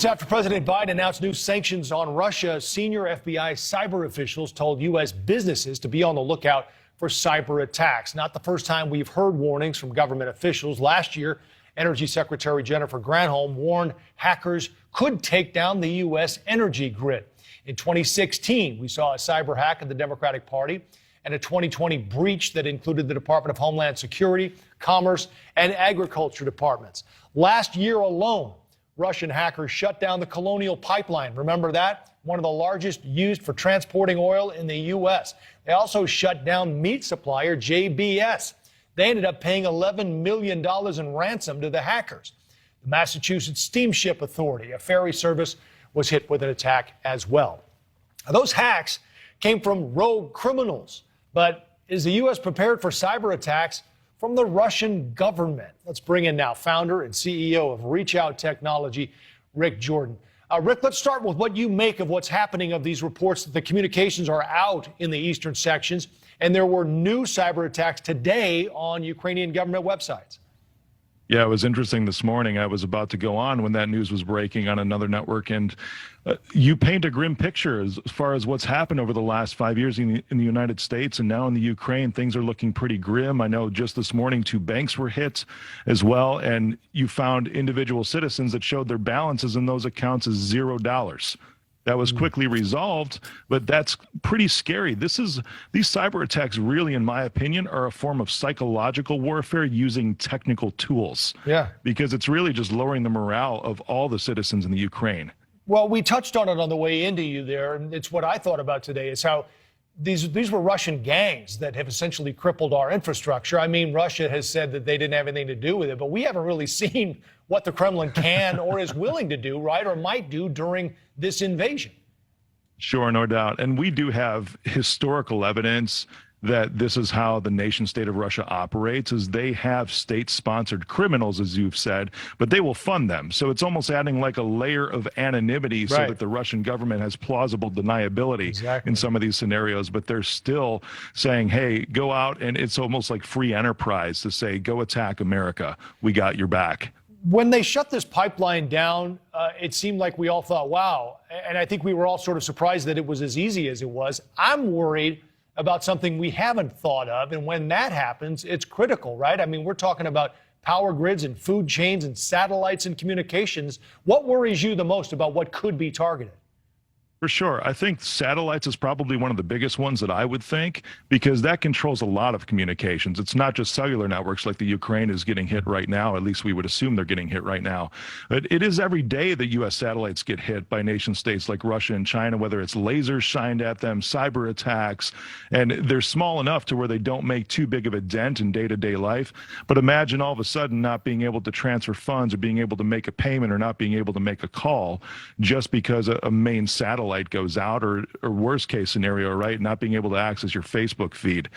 After President Biden announced new sanctions on Russia, senior FBI cyber officials told U.S. businesses to be on the lookout for cyber attacks. Not the first time we've heard warnings from government officials. Last year, Energy Secretary Jennifer Granholm warned hackers could take down the U.S. energy grid. In 2016, we saw a cyber hack in the Democratic Party and a 2020 breach that included the Department of Homeland Security, Commerce, and Agriculture departments. Last year alone, Russian hackers shut down the Colonial Pipeline. Remember that? One of the largest used for transporting oil in the U.S. They also shut down meat supplier JBS. They ended up paying $11 million in ransom to the hackers. The Massachusetts Steamship Authority, a ferry service, was hit with an attack as well. Now, those hacks came from rogue criminals. But is the U.S. prepared for cyber attacks from the Russian government? Let's bring in now founder and CEO of Reach Out Technology, Rick Jordan. Rick, let's start with what you make of what's happening of these reports that the communications are out in the eastern sections, and there were new cyber attacks today on Ukrainian government websites. Yeah, it was interesting this morning. I was about to go on when that news was breaking on another network, and you paint a grim picture as far as what's happened over the last 5 years in the United States, and now in the Ukraine, things are looking pretty grim. I know just this morning 2 banks were hit as well, and you found individual citizens that showed their balances in those accounts as $0. That was quickly resolved, but that's pretty scary. These cyber attacks really, in my opinion, are a form of psychological warfare using technical tools. Yeah. Because it's really just lowering the morale of all the citizens in the Ukraine. Well, we touched on it on the way into you there, and it's what I thought about today, is how these were Russian gangs that have essentially crippled our infrastructure. I mean, Russia has said that they didn't have anything to do with it, but we haven't really seen what the Kremlin can or is willing to do, right, or might do during this invasion. Sure, no doubt. And we do have historical evidence that this is how the nation state of Russia operates, is they have state-sponsored criminals, as you've said, but they will fund them. So it's almost adding like a layer of anonymity so that the Russian government has plausible deniability in some of these scenarios, but they're still saying, hey, go out, and it's almost like free enterprise to say, go attack America. We got your back. When they shut this pipeline down, it seemed like we all thought, wow, and I think we were all sort of surprised that it was as easy as it was. I'm worried about something we haven't thought of, and when that happens, it's critical, right? I mean, we're talking about power grids and food chains and satellites and communications. What worries you the most about what could be targeted? For sure. I think satellites is probably one of the biggest ones that I would think, because that controls a lot of communications. It's not just cellular networks like the Ukraine is getting hit right now. At least we would assume they're getting hit right now. But it is every day that U.S. satellites get hit by nation states like Russia and China, whether it's lasers shined at them, cyber attacks, and they're small enough to where they don't make too big of a dent in day-to-day life. But imagine all of a sudden not being able to transfer funds or being able to make a payment or not being able to make a call just because a main satellite goes out, or worst case scenario, right, not being able to access your Facebook feed.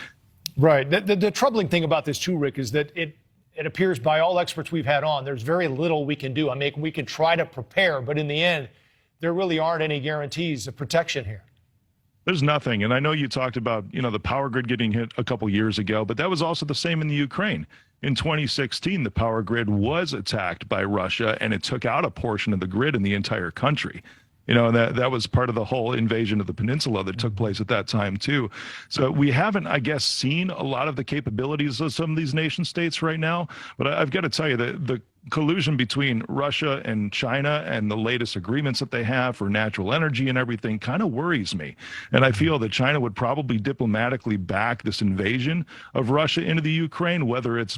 Right. The troubling thing about this too, Rick, is that it appears by all experts we've had on, there's very little we can do. I mean, we can try to prepare, but in the end, there really aren't any guarantees of protection here. There's nothing. And I know you talked about, the power grid getting hit a couple years ago, but that was also the same in the Ukraine. In 2016, the power grid was attacked by Russia, and it took out a portion of the grid in the entire country. That was part of the whole invasion of the peninsula that took place at that time, too. So we haven't, I guess, seen a lot of the capabilities of some of these nation states right now. But I've got to tell you that the collusion between Russia and China and the latest agreements that they have for natural energy and everything kind of worries me. And I feel that China would probably diplomatically back this invasion of Russia into the Ukraine, whether it's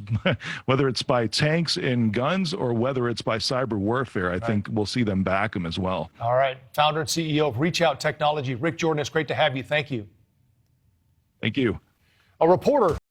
by tanks and guns or whether it's by cyber warfare. I think we'll see them back them as well. All right. Founder and CEO of Reach Out Technology, Rick Jordan, it's great to have you. Thank you. Thank you. A reporter